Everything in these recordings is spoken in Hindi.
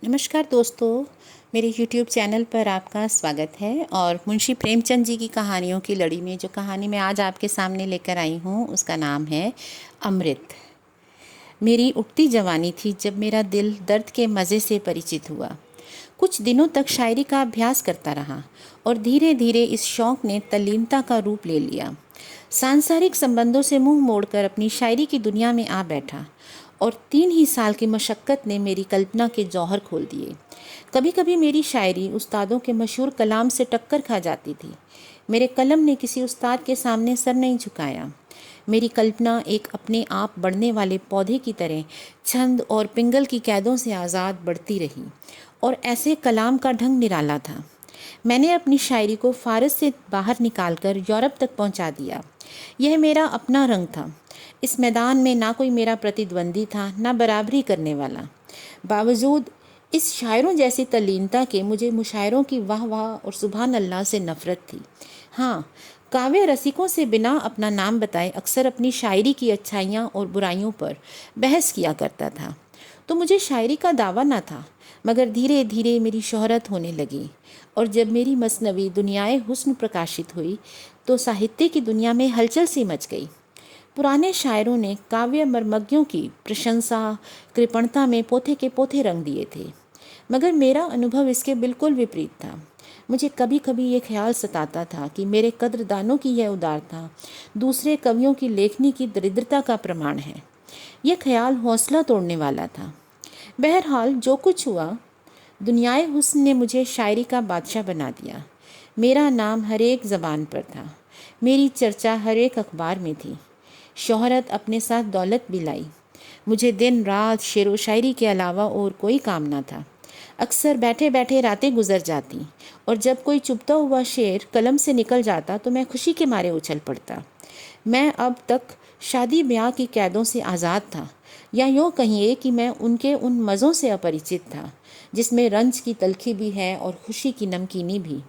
नमस्कार दोस्तों, मेरे YouTube चैनल पर आपका स्वागत है। और मुंशी प्रेमचंद जी की कहानियों की लड़ी में जो कहानी मैं आज आपके सामने लेकर आई हूँ उसका नाम है अमृत। मेरी उठती जवानी थी जब मेरा दिल दर्द के मज़े से परिचित हुआ। कुछ दिनों तक शायरी का अभ्यास करता रहा और धीरे धीरे इस शौक़ ने तल्लीनता का रूप ले लिया। सांसारिक संबंधों से मुंह मोड़कर अपनी शायरी की दुनिया में आ बैठा और 3 ही साल की मशक्क़त ने मेरी कल्पना के जौहर खोल दिए। कभी कभी मेरी शायरी उस्तादों के मशहूर कलाम से टक्कर खा जाती थी। मेरे कलम ने किसी उस्ताद के सामने सर नहीं झुकाया। मेरी कल्पना एक अपने आप बढ़ने वाले पौधे की तरह छंद और पिंगल की कैदों से आज़ाद बढ़ती रही और ऐसे कलाम का ढंग निराला था। मैंने अपनी शायरी को फ़ारस से बाहर निकालकर यूरोप तक पहुंचा दिया। यह मेरा अपना रंग था। इस मैदान में ना कोई मेरा प्रतिद्वंदी था, ना बराबरी करने वाला। बावजूद इस शायरों जैसी तल्लीनता के मुझे मुशायरों की वाह वाह और सुभान अल्लाह से नफ़रत थी। हाँ, काव्य रसिकों से बिना अपना नाम बताए अक्सर अपनी शायरी की अच्छाइयाँ और बुराइयों पर बहस किया करता था। तो मुझे शायरी का दावा ना था, मगर धीरे धीरे मेरी शोहरत होने लगी और जब मेरी मसनवी दुनियाए हुस्न प्रकाशित हुई तो साहित्य की दुनिया में हलचल सी मच गई। पुराने शायरों ने काव्य मर्मज्ञों की प्रशंसा कृपणता में पोथे के पोथे रंग दिए थे, मगर मेरा अनुभव इसके बिल्कुल विपरीत था। मुझे कभी कभी ये ख्याल सताता था कि मेरे कद्रदानों की यह उदारता दूसरे कवियों की लेखनी की दरिद्रता का प्रमाण है। यह ख्याल हौसला तोड़ने वाला था। बहरहाल जो कुछ हुआ, दुनियाए हुस्न ने मुझे शायरी का बादशाह बना दिया। मेरा नाम हर एक ज़बान पर था, मेरी चर्चा हर एक अखबार में थी। शोहरत अपने साथ दौलत भी लाई। मुझे दिन रात शेर व शायरी के अलावा और कोई काम ना था। अक्सर बैठे बैठे रातें गुजर जाती और जब कोई चुभता हुआ शेर कलम से निकल जाता तो मैं खुशी के मारे उछल पड़ता। मैं अब तक शादी ब्याह की कैदों से आज़ाद था, या यूँ कहिए कि मैं उनके उन मज़ों से अपरिचित था जिसमें रंज की तलखी भी है और खुशी की नमकीनी भी।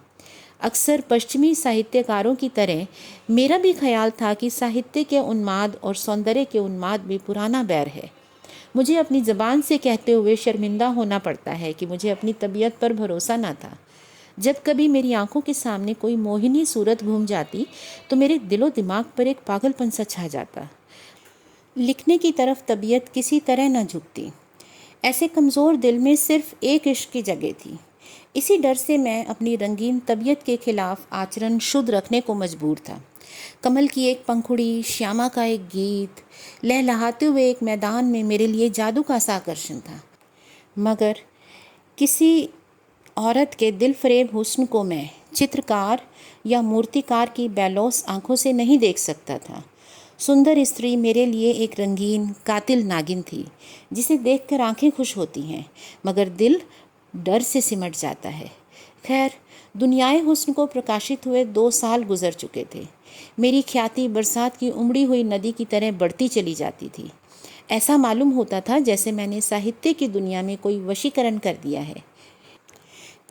अक्सर पश्चिमी साहित्यकारों की तरह मेरा भी ख्याल था कि साहित्य के उन्माद और सौंदर्य के उन्माद भी पुराना बैर है। मुझे अपनी ज़बान से कहते हुए शर्मिंदा होना पड़ता है कि मुझे अपनी तबीयत पर भरोसा ना था। जब कभी मेरी आंखों के सामने कोई मोहिनी सूरत घूम जाती तो मेरे दिलो दिमाग पर एक पागलपन सा छा जाता। लिखने की तरफ तबीयत किसी तरह न झुकती। ऐसे कमज़ोर दिल में सिर्फ एक इश्क की जगह थी। इसी डर से मैं अपनी रंगीन तबीयत के खिलाफ आचरण शुद्ध रखने को मजबूर था। कमल की एक पंखुड़ी, श्यामा का एक गीत, लहलहाते हुए एक मैदान में मेरे लिए जादू का सा आकर्षण था। मगर किसी औरत के दिल फरेब हुस्न को मैं चित्रकार या मूर्तिकार की बेलौस आंखों से नहीं देख सकता था। सुंदर स्त्री मेरे लिए एक रंगीन कातिल नागिन थी जिसे देखकर आंखें खुश होती हैं मगर दिल डर से सिमट जाता है। खैर, दुनियाए हुस्न को प्रकाशित हुए 2 साल गुजर चुके थे। मेरी ख्याति बरसात की उमड़ी हुई नदी की तरह बढ़ती चली जाती थी। ऐसा मालूम होता था जैसे मैंने साहित्य की दुनिया में कोई वशीकरण कर दिया है।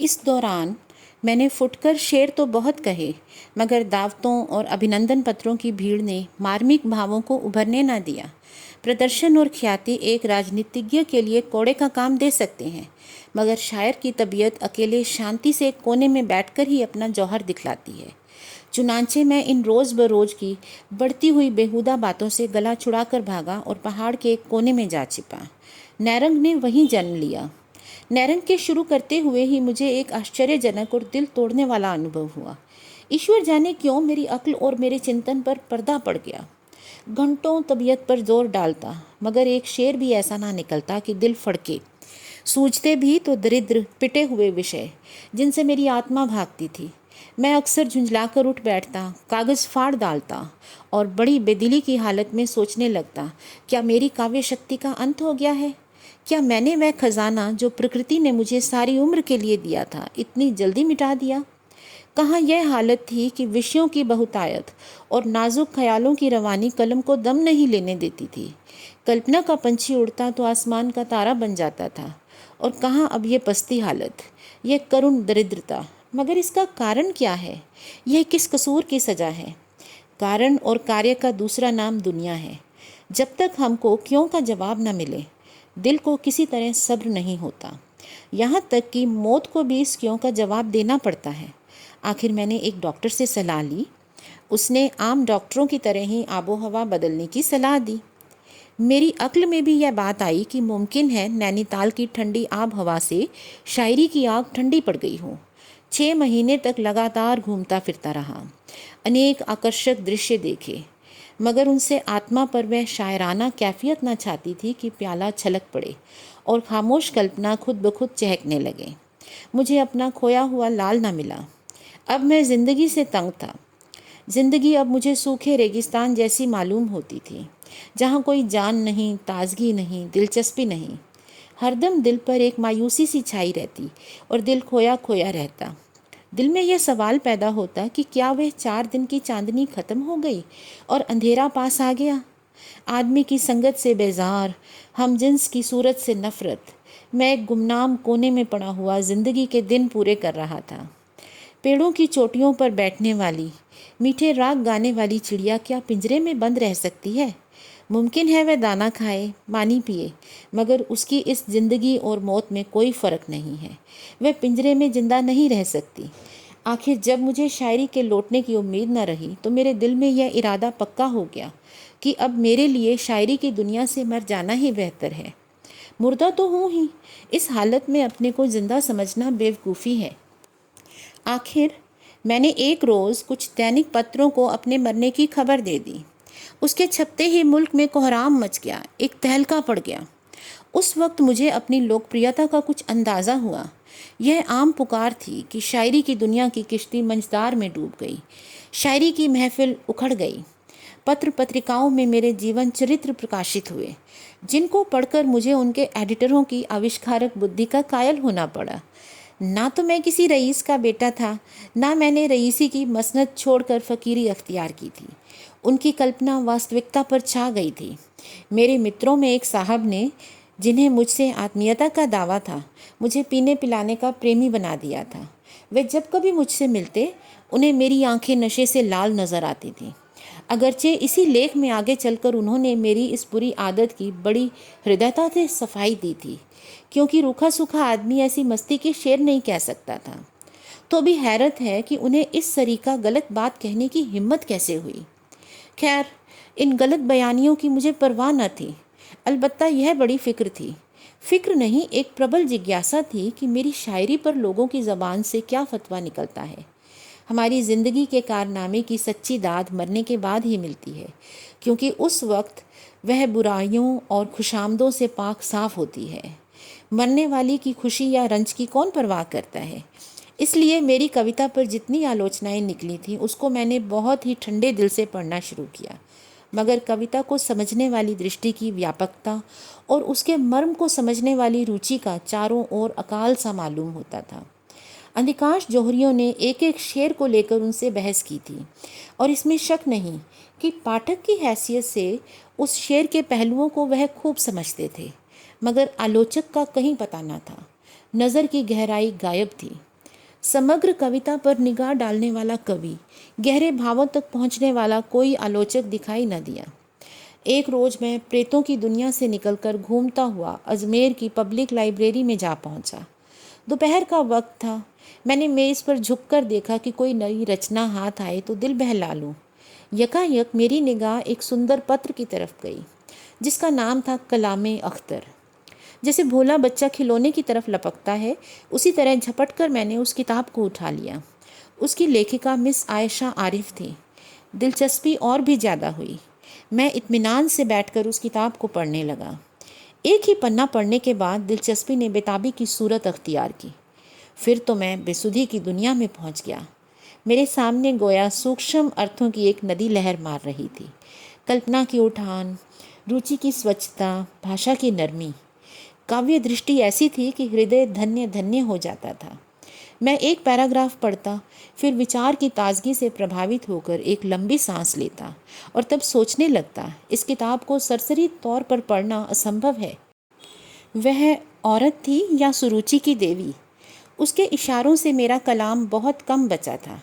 इस दौरान मैंने फुटकर शेर तो बहुत कहे, मगर दावतों और अभिनंदन पत्रों की भीड़ ने मार्मिक भावों को उभरने न दिया। प्रदर्शन और ख्याति एक राजनीतिज्ञ के लिए कोड़े का काम दे सकते हैं, मगर शायर की तबीयत अकेले शांति से एक कोने में बैठकर ही अपना जौहर दिखलाती है। चुनांचे मैं इन रोज़ बरोज़ की बढ़ती हुई बेहुदा बातों से गला छुड़ाकर भागा और पहाड़ के एक कोने में जा छिपा। नैरंग ने वहीं जन्म लिया। नैरंग के शुरू करते हुए ही मुझे एक आश्चर्यजनक और दिल तोड़ने वाला अनुभव हुआ। ईश्वर जाने क्यों मेरी अक्ल और मेरे चिंतन पर पर्दा पड़ गया। घंटों तबीयत पर जोर डालता, मगर एक शेर भी ऐसा ना निकलता कि दिल फड़के। सूझते भी तो दरिद्र पिटे हुए विषय जिनसे मेरी आत्मा भागती थी। मैं अक्सर झुंझलाकर उठ बैठता, कागज़ फाड़ डालता और बड़ी बेदिली की हालत में सोचने लगता, क्या मेरी काव्य शक्ति का अंत हो गया है? क्या मैंने वह खजाना जो प्रकृति ने मुझे सारी उम्र के लिए दिया था इतनी जल्दी मिटा दिया? कहाँ यह हालत थी कि विषयों की बहुतायत और नाजुक ख्यालों की रवानी कलम को दम नहीं लेने देती थी। कल्पना का पंछी उड़ता तो आसमान का तारा बन जाता था, और कहाँ अब ये पस्ती हालत, यह करुण दरिद्रता। मगर इसका कारण क्या है? यह किस कसूर की सज़ा है? कारण और कार्य का दूसरा नाम दुनिया है। जब तक हमको क्यों का जवाब न मिले, दिल को किसी तरह सब्र नहीं होता। यहाँ तक कि मौत को भी इस क्यों का जवाब देना पड़ता है। आखिर मैंने एक डॉक्टर से सलाह ली। उसने आम डॉक्टरों की तरह ही आबो हवा बदलने की सलाह दी। मेरी अक्ल में भी यह बात आई कि मुमकिन है नैनीताल की ठंडी आब हवा से शायरी की आग ठंडी पड़ गई हो। 6 महीने तक लगातार घूमता फिरता रहा, अनेक आकर्षक दृश्य देखे, मगर उनसे आत्मा पर वह शायराना कैफियत न छाती थी कि प्याला छलक पड़े और खामोश कल्पना खुद ब खुद चहकने लगे। मुझे अपना खोया हुआ लाल न मिला। अब मैं ज़िंदगी से तंग था। ज़िंदगी अब मुझे सूखे रेगिस्तान जैसी मालूम होती थी, जहाँ कोई जान नहीं, ताजगी नहीं, दिलचस्पी नहीं। हरदम दिल पर एक मायूसी सी छाई रहती और दिल खोया खोया रहता। दिल में यह सवाल पैदा होता कि क्या वह 4 दिन की चांदनी ख़त्म हो गई और अंधेरा पास आ गया। आदमी की संगत से बेजार, हम जिन्स की सूरत से नफ़रत, मैं एक गुमनाम कोने में पड़ा हुआ ज़िंदगी के दिन पूरे कर रहा था। पेड़ों की चोटियों पर बैठने वाली, मीठे राग गाने वाली चिड़िया क्या पिंजरे में बंद रह सकती है? मुमकिन है वह दाना खाए, पानी पिए, मगर उसकी इस ज़िंदगी और मौत में कोई फ़र्क नहीं है। वह पिंजरे में जिंदा नहीं रह सकती। आखिर जब मुझे शायरी के लौटने की उम्मीद न रही तो मेरे दिल में यह इरादा पक्का हो गया कि अब मेरे लिए शायरी की दुनिया से मर जाना ही बेहतर है। मुर्दा तो हूँ ही, इस हालत में अपने को ज़िंदा समझना बेवकूफ़ी है। आखिर मैंने एक रोज़ कुछ दैनिक पत्रों को अपने मरने की खबर दे दी। उसके छपते ही मुल्क में कोहराम मच गया, एक तहलका पड़ गया। उस वक्त मुझे अपनी लोकप्रियता का कुछ अंदाज़ा हुआ। यह आम पुकार थी कि शायरी की दुनिया की किश्ती मंझदार में डूब गई, शायरी की महफिल उखड़ गई। पत्र पत्रिकाओं में मेरे जीवन चरित्र प्रकाशित हुए, जिनको पढ़कर मुझे उनके एडिटरों की आविष्कारक बुद्धि का कायल होना पड़ा। ना तो मैं किसी रईस का बेटा था, ना मैंने रईसी की मसनद छोड़कर फ़कीरी अख्तियार की थी। उनकी कल्पना वास्तविकता पर छा गई थी। मेरे मित्रों में एक साहब ने, जिन्हें मुझसे आत्मीयता का दावा था, मुझे पीने पिलाने का प्रेमी बना दिया था। वे जब कभी मुझसे मिलते, उन्हें मेरी आंखें नशे से लाल नज़र आती थीं। अगरचे इसी लेख में आगे चलकर उन्होंने मेरी इस बुरी आदत की बड़ी हृदयता से सफाई दी थी, क्योंकि रूखा सूखा आदमी ऐसी मस्ती के शेर नहीं कह सकता था। तो भी हैरत है कि उन्हें इस सरीका गलत बात कहने की हिम्मत कैसे हुई। खैर, इन गलत बयानियों की मुझे परवाह न थी। अलबत्ता यह बड़ी फ़िक्र थी, फ़िक्र नहीं, एक प्रबल जिज्ञासा थी कि मेरी शायरी पर लोगों की ज़बान से क्या फतवा निकलता है। हमारी ज़िंदगी के कारनामे की सच्ची दाद मरने के बाद ही मिलती है, क्योंकि उस वक्त वह बुराइयों और खुशामदों से पाक साफ़ होती है। मरने वाली की खुशी या रंज की कौन परवाह करता है। इसलिए मेरी कविता पर जितनी आलोचनाएं निकली थीं, उसको मैंने बहुत ही ठंडे दिल से पढ़ना शुरू किया। मगर कविता को समझने वाली दृष्टि की व्यापकता और उसके मर्म को समझने वाली रुचि का चारों ओर अकाल सा मालूम होता था। अधिकांश जौहरियों ने एक एक शेर को लेकर उनसे बहस की थी, और इसमें शक नहीं कि पाठक की हैसियत से उस शेर के पहलुओं को वह खूब समझते थे, मगर आलोचक का कहीं पता न था। नज़र की गहराई गायब थी। समग्र कविता पर निगाह डालने वाला कवि, गहरे भावों तक पहुंचने वाला कोई आलोचक दिखाई न दिया। एक रोज़ मैं प्रेतों की दुनिया से निकलकर घूमता हुआ अजमेर की पब्लिक लाइब्रेरी में जा पहुंचा। दोपहर का वक्त था। मैंने मेज़ पर झुककर देखा कि कोई नई रचना हाथ आए तो दिल बहला लूं। यकायक मेरी निगाह एक सुंदर पत्र की तरफ गई, जिसका नाम था कलामे अख्तर। जैसे भोला बच्चा खिलौने की तरफ लपकता है, उसी तरह झपट कर मैंने उस किताब को उठा लिया। उसकी लेखिका मिस आयशा आरिफ थी। दिलचस्पी और भी ज़्यादा हुई। मैं इत्मीनान से बैठकर उस किताब को पढ़ने लगा। एक ही पन्ना पढ़ने के बाद दिलचस्पी ने बेताबी की सूरत अख्तियार की। फिर तो मैं बेसुधी की दुनिया में पहुंच गया। मेरे सामने गोया सूक्ष्म अर्थों की एक नदी लहर मार रही थी। कल्पना की उठान, रुचि की स्वच्छता, भाषा की नरमी, काव्य दृष्टि ऐसी थी कि हृदय धन्य धन्य हो जाता था। मैं एक पैराग्राफ पढ़ता, फिर विचार की ताजगी से प्रभावित होकर एक लंबी सांस लेता और तब सोचने लगता, इस किताब को सरसरी तौर पर पढ़ना असंभव है। वह औरत थी या सुरुचि की देवी। उसके इशारों से मेरा कलाम बहुत कम बचा था,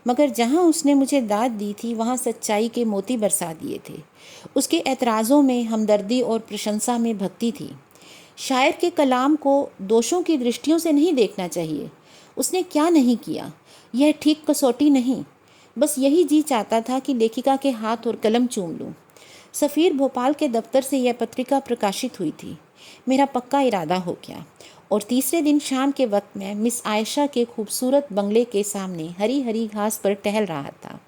मगर जहाँ उसने मुझे दाद दी थी वहाँ सच्चाई के मोती बरसा दिए थे। उसके एतराज़ों में हमदर्दी और प्रशंसा में भक्ति थी। शायर के कलाम को दोषों की दृष्टियों से नहीं देखना चाहिए। उसने क्या नहीं किया, यह ठीक कसौटी नहीं। बस यही जी चाहता था कि लेखिका के हाथ और कलम चूम लूं। सफ़ीर भोपाल के दफ्तर से यह पत्रिका प्रकाशित हुई थी। मेरा पक्का इरादा हो गया और तीसरे दिन शाम के वक्त मैं मिस आयशा के खूबसूरत बंगले के सामने हरी हरी घास पर टहल रहा था।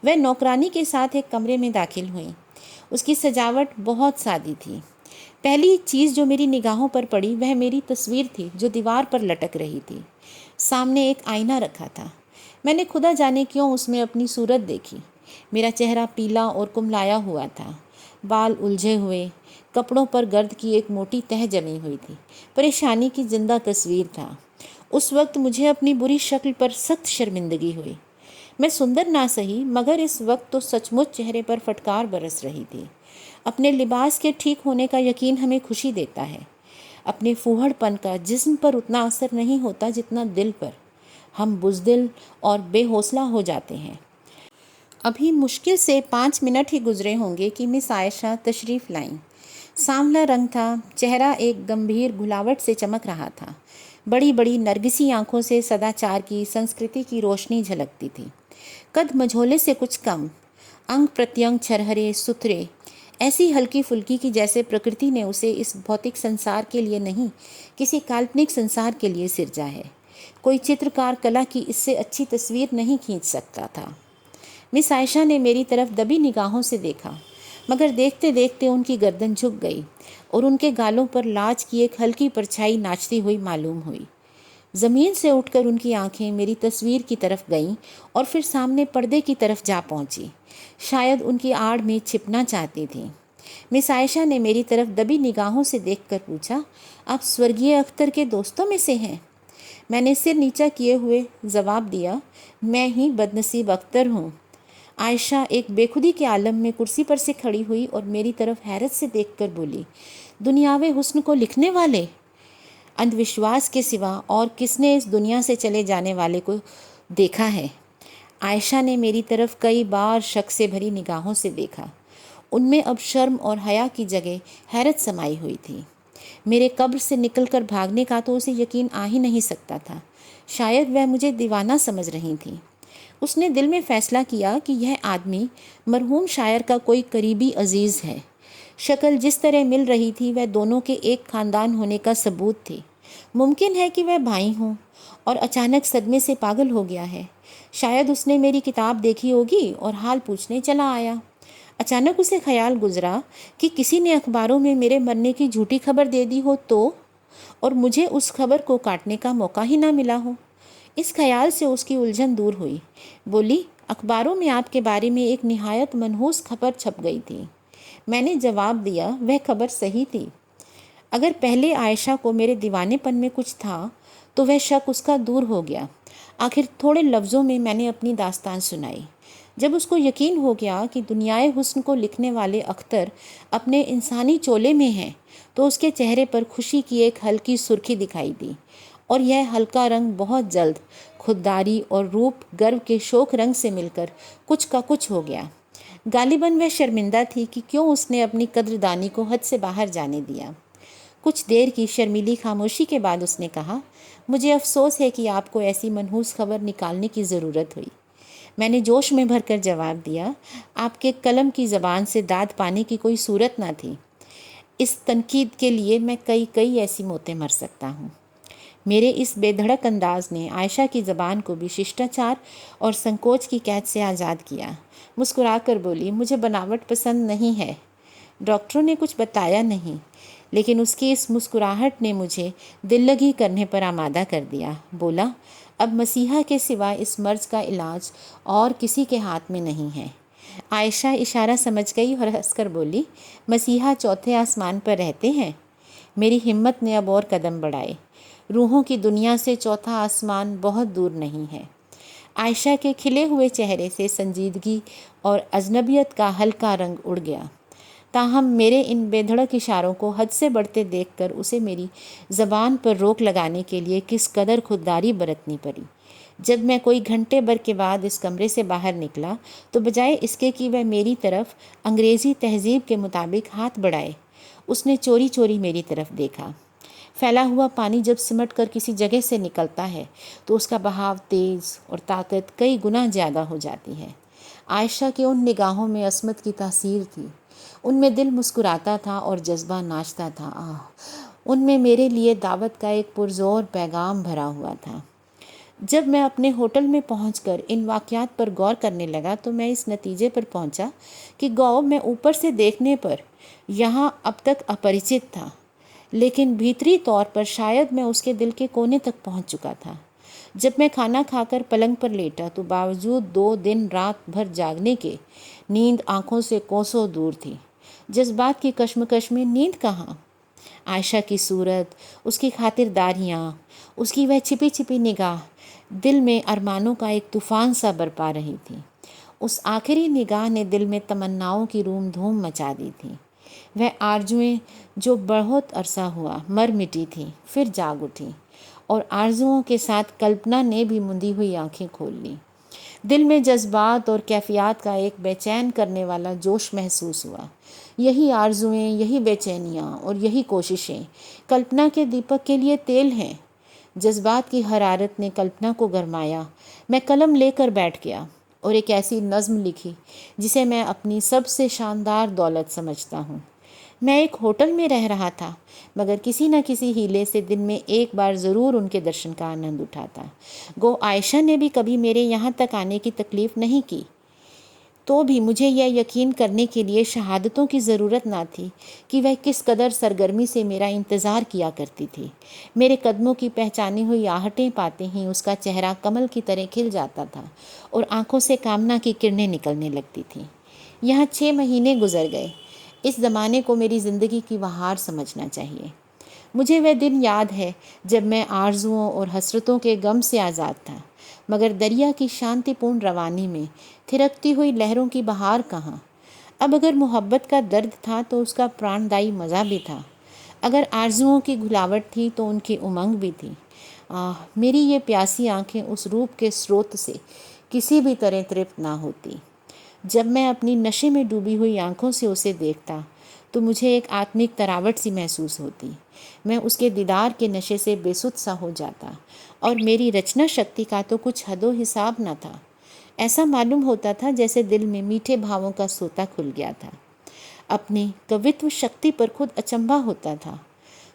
वह नौकरानी के साथ एक कमरे में दाखिल हुई। उसकी सजावट बहुत सादी थी। पहली चीज़ जो मेरी निगाहों पर पड़ी वह मेरी तस्वीर थी जो दीवार पर लटक रही थी। सामने एक आईना रखा था। मैंने खुदा जाने क्यों उसमें अपनी सूरत देखी। मेरा चेहरा पीला और कुमलाया हुआ था, बाल उलझे हुए, कपड़ों पर गर्द की एक मोटी तह जमी हुई थी। परेशानी की जिंदा तस्वीर था। उस वक्त मुझे अपनी बुरी शक्ल पर सख्त शर्मिंदगी हुई। मैं सुंदर ना सही, मगर इस वक्त तो सचमुच चेहरे पर फटकार बरस रही थी। अपने लिबास के ठीक होने का यकीन हमें खुशी देता है। अपने फूहड़पन का जिस्म पर उतना असर नहीं होता जितना दिल पर। हम बुज़दिल और बेहौसला हो जाते हैं। अभी मुश्किल से 5 मिनट ही गुजरे होंगे कि मिस आयशा तशरीफ़ लाईं। सांवला रंग था, चेहरा एक गंभीर घुलावट से चमक रहा था। बड़ी बड़ी नरगिसी आंखों से सदाचार की, संस्कृति की रोशनी झलकती थी। कद मझोले से कुछ कम, अंग प्रत्यंग छरहरे सुथरे, ऐसी हल्की फुल्की की जैसे प्रकृति ने उसे इस भौतिक संसार के लिए नहीं, किसी काल्पनिक संसार के लिए सिरजा है। कोई चित्रकार कला की इससे अच्छी तस्वीर नहीं खींच सकता था। मिस आयशा ने मेरी तरफ दबी निगाहों से देखा, मगर देखते देखते उनकी गर्दन झुक गई और उनके गालों पर लाज की एक हल्की परछाई नाचती हुई मालूम हुई। ज़मीन से उठकर उनकी आंखें मेरी तस्वीर की तरफ गईं और फिर सामने पर्दे की तरफ जा पहुंची। शायद उनकी आड़ में छिपना चाहती थी। मिस आयशा ने मेरी तरफ दबी निगाहों से देखकर पूछा, आप स्वर्गीय अख्तर के दोस्तों में से हैं? मैंने सिर नीचा किए हुए जवाब दिया, मैं ही बदनसीब अख्तर हूँ। आयशा एक बेखुदी के आलम में कुर्सी पर से खड़ी हुई और मेरी तरफ हैरत से देखकर बोली, दुनियावे हुस्न को लिखने वाले? अंधविश्वास के सिवा और किसने इस दुनिया से चले जाने वाले को देखा है? आयशा ने मेरी तरफ कई बार शक से भरी निगाहों से देखा। उनमें अब शर्म और हया की जगह हैरत समाई हुई थी। मेरे कब्र से निकलकर भागने का तो उसे यकीन आ ही नहीं सकता था। शायद वह मुझे दीवाना समझ रही थी। उसने दिल में फैसला किया कि यह आदमी मरहूम शायर का कोई करीबी अजीज़ है। शक्ल जिस तरह मिल रही थी वह दोनों के एक ख़ानदान होने का सबूत थी। मुमकिन है कि वह भाई हों और अचानक सदमे से पागल हो गया है। शायद उसने मेरी किताब देखी होगी और हाल पूछने चला आया। अचानक उसे ख्याल गुजरा कि किसी ने अखबारों में मेरे मरने की झूठी खबर दे दी हो तो, और मुझे उस खबर को काटने का मौका ही ना मिला हो। इस ख्याल से उसकी उलझन दूर हुई। बोली, अखबारों में आपके बारे में एक निहायत मनहूस खबर छप गई थी। मैंने जवाब दिया, वह खबर सही थी। अगर पहले आयशा को मेरे दीवानेपन में कुछ था तो वह शक उसका दूर हो गया। आखिर थोड़े लफ्ज़ों में मैंने अपनी दास्तान सुनाई। जब उसको यकीन हो गया कि दुनियाए हुस्न को लिखने वाले अख्तर अपने इंसानी चोले में हैं, तो उसके चेहरे पर खुशी की एक हल्की सुर्खी दिखाई दी, और यह हल्का रंग बहुत जल्द खुददारी और रूप गर्व के शोक रंग से मिलकर कुछ का कुछ हो गया। गालिबन वह शर्मिंदा थी कि क्यों उसने अपनी कद्रदानी को हद से बाहर जाने दिया। कुछ देर की शर्मीली खामोशी के बाद उसने कहा, मुझे अफसोस है कि आपको ऐसी मनहूस खबर निकालने की ज़रूरत हुई। मैंने जोश में भरकर जवाब दिया, आपके कलम की ज़बान से दाद पाने की कोई सूरत ना थी। इस तनकीद के लिए मैं कई ऐसी मौतें मर सकता हूँ। मेरे इस बेधड़क अंदाज ने आयशा की ज़बान को भी शिष्टाचार और संकोच की कैद से आज़ाद किया। मुस्कुराकर बोली, मुझे बनावट पसंद नहीं है। डॉक्टरों ने कुछ बताया नहीं, लेकिन उसकी इस मुस्कुराहट ने मुझे दिल लगी करने पर आमादा कर दिया। बोला, अब मसीहा के सिवा इस मर्ज का इलाज और किसी के हाथ में नहीं है। आयशा इशारा समझ गई और हंसकर बोली, मसीहा चौथे आसमान पर रहते हैं। मेरी हिम्मत ने अब और कदम बढ़ाए। रूहों की दुनिया से चौथा आसमान बहुत दूर नहीं है। आयशा के खिले हुए चेहरे से संजीदगी और अजनबियत का हल्का रंग उड़ गया। ताहम मेरे इन बेधड़क इशारों को हद से बढ़ते देखकर उसे मेरी ज़बान पर रोक लगाने के लिए किस कदर खुददारी बरतनी पड़ी। जब मैं कोई घंटे भर के बाद इस कमरे से बाहर निकला तो बजाय इसके कि वह मेरी तरफ अंग्रेज़ी तहज़ीब के मुताबिक हाथ बढ़ाए, उसने चोरी चोरी मेरी तरफ देखा। फैला हुआ पानी जब सिमट कर किसी जगह से निकलता है तो उसका बहाव तेज़ और ताकत कई गुना ज़्यादा हो जाती है। आयशा के उन निगाहों में असमत की तासीर थी। उनमें दिल मुस्कुराता था और जज्बा नाचता था। उनमें मेरे लिए दावत का एक पुरज़ोर पैगाम भरा हुआ था। जब मैं अपने होटल में पहुंचकर इन वाक़यात पर गौर करने लगा तो मैं इस नतीजे पर पहुंचा कि गौ मैं ऊपर से देखने पर यहाँ अब तक अपरिचित था, लेकिन भीतरी तौर पर शायद मैं उसके दिल के कोने तक पहुंच चुका था। जब मैं खाना खाकर पलंग पर लेटा तो बावजूद 2 दिन रात भर जागने के नींद आंखों से कोसों दूर थी। जज्बात की कश्मकश में नींद कहाँ? आयशा की सूरत, उसकी खातिरदारियाँ, उसकी वह छिपी छिपी निगाह दिल में अरमानों का एक तूफ़ान सा बरपा रही थी। उस आखिरी निगाह ने दिल में तमन्नाओं की रूम धूम मचा दी थी। वह आरजुएं जो बहुत अरसा हुआ मर मिटी थी, फिर जाग उठी और आरजुओं के साथ कल्पना ने भी मुंदी हुई आंखें खोल ली। दिल में जज्बात और कैफियत का एक बेचैन करने वाला जोश महसूस हुआ। यही आरजुएं, यही बेचैनियाँ और यही कोशिशें कल्पना के दीपक के लिए तेल हैं। जज्बात की हरारत ने कल्पना को गरमाया। मैं कलम लेकर बैठ गया और एक ऐसी नज़्म लिखी जिसे मैं अपनी सबसे शानदार दौलत समझता हूँ। मैं एक होटल में रह रहा था, मगर किसी न किसी हीले से दिन में एक बार ज़रूर उनके दर्शन का आनंद उठाता। गो आयशा ने भी कभी मेरे यहाँ तक आने की तकलीफ़ नहीं की, तो भी मुझे यह यकीन करने के लिए शहादतों की ज़रूरत ना थी कि वह किस कदर सरगर्मी से मेरा इंतज़ार किया करती थी। मेरे कदमों की पहचानी हुई आहटें पाते ही उसका चेहरा कमल की तरह खिल जाता था और आंखों से कामना की किरणें निकलने लगती थीं। यहाँ 6 महीने गुजर गए। इस ज़माने को मेरी ज़िंदगी की बहार समझना चाहिए। मुझे वह दिन याद है जब मैं आरजुओं और हसरतों के गम से आज़ाद था, मगर दरिया की शांतिपूर्ण रवानी में थिरकती हुई लहरों की बहार कहाँ? अब अगर मोहब्बत का दर्द था तो उसका प्राणदायी मज़ा भी था। अगर आरजुओं की घुलावट थी तो उनकी उमंग भी थी। मेरी ये प्यासी आंखें उस रूप के स्रोत से किसी भी तरह तृप्त ना होती। जब मैं अपनी नशे में डूबी हुई आंखों से उसे देखता तो मुझे एक आत्मिक तरावट सी महसूस होती। मैं उसके दीदार के नशे से बेसुध सा हो जाता और मेरी रचना शक्ति का तो कुछ हदो हिसाब न था। ऐसा मालूम होता था जैसे दिल में मीठे भावों का सोता खुल गया था। अपनी कवित्व शक्ति पर खुद अचंभा होता था।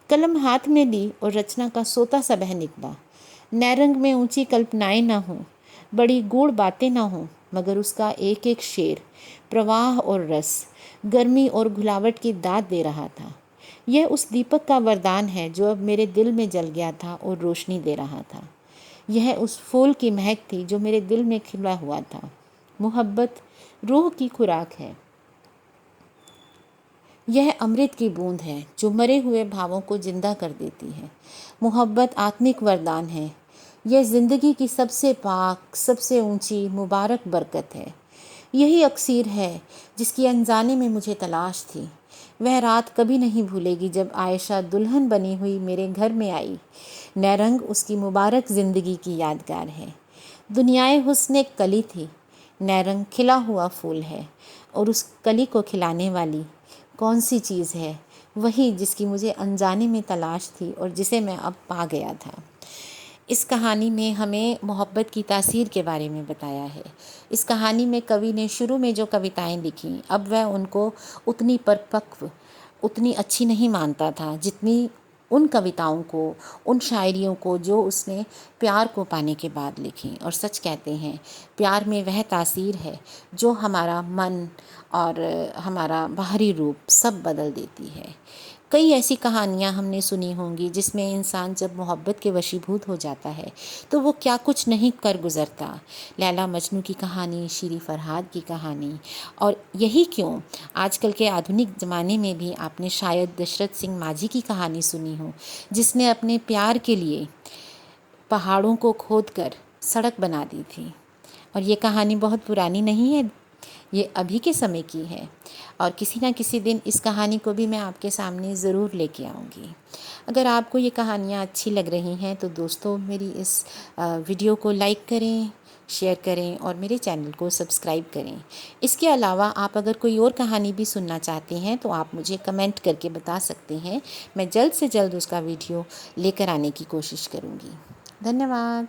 कलम हाथ में ली और रचना का सोता सा बह निकला। नैरंग में ऊंची कल्पनाएं ना हों, बड़ी गूढ़ बातें ना हों, मगर उसका एक एक शेर प्रवाह और रस, गर्मी और घुलावट की दाद दे रहा था। यह उस दीपक का वरदान है जो अब मेरे दिल में जल गया था और रोशनी दे रहा था। यह उस फूल की महक थी जो मेरे दिल में खिला हुआ था। मोहब्बत रूह की खुराक है। यह अमृत की बूंद है जो मरे हुए भावों को जिंदा कर देती है। मोहब्बत आत्मिक वरदान है। यह ज़िंदगी की सबसे पाक, सबसे ऊंची मुबारक बरकत है। यही अक्सीर है जिसकी अनजाने में मुझे तलाश थी। वह रात कभी नहीं भूलेगी जब आयशा दुल्हन बनी हुई मेरे घर में आई। नैरंग उसकी मुबारक ज़िंदगी की यादगार है। दुनियाए हुस्न एक कली थी, नैरंग खिला हुआ फूल है, और उस कली को खिलाने वाली कौन सी चीज़ है? वही जिसकी मुझे अनजाने में तलाश थी और जिसे मैं अब पा गया था। इस कहानी में हमें मोहब्बत की तासीर के बारे में बताया है। इस कहानी में कवि ने शुरू में जो कविताएं लिखी, अब वह उनको उतनी परिपक्व, उतनी अच्छी नहीं मानता था जितनी उन कविताओं को, उन शायरियों को जो उसने प्यार को पाने के बाद लिखी। और सच कहते हैं, प्यार में वह तासीर है जो हमारा मन और हमारा बाहरी रूप सब बदल देती है। कई ऐसी कहानियाँ हमने सुनी होंगी जिसमें इंसान जब मोहब्बत के वशीभूत हो जाता है तो वो क्या कुछ नहीं कर गुज़रता। लैला मजनू की कहानी, शीरी फरहाद की कहानी, और यही क्यों आजकल के आधुनिक ज़माने में भी आपने शायद दशरथ सिंह माझी की कहानी सुनी हो, जिसने अपने प्यार के लिए पहाड़ों को खोदकर सड़क बना दी थी। और ये कहानी बहुत पुरानी नहीं है। ये अभी के समय की है और किसी ना किसी दिन इस कहानी को भी मैं आपके सामने ज़रूर लेके आऊँगी। अगर आपको ये कहानियाँ अच्छी लग रही हैं तो दोस्तों मेरी इस वीडियो को लाइक करें, शेयर करें और मेरे चैनल को सब्सक्राइब करें। इसके अलावा आप अगर कोई और कहानी भी सुनना चाहते हैं तो आप मुझे कमेंट करके बता सकते हैं। मैं जल्द से जल्द उसका वीडियो लेकर आने की कोशिश करूँगी। धन्यवाद।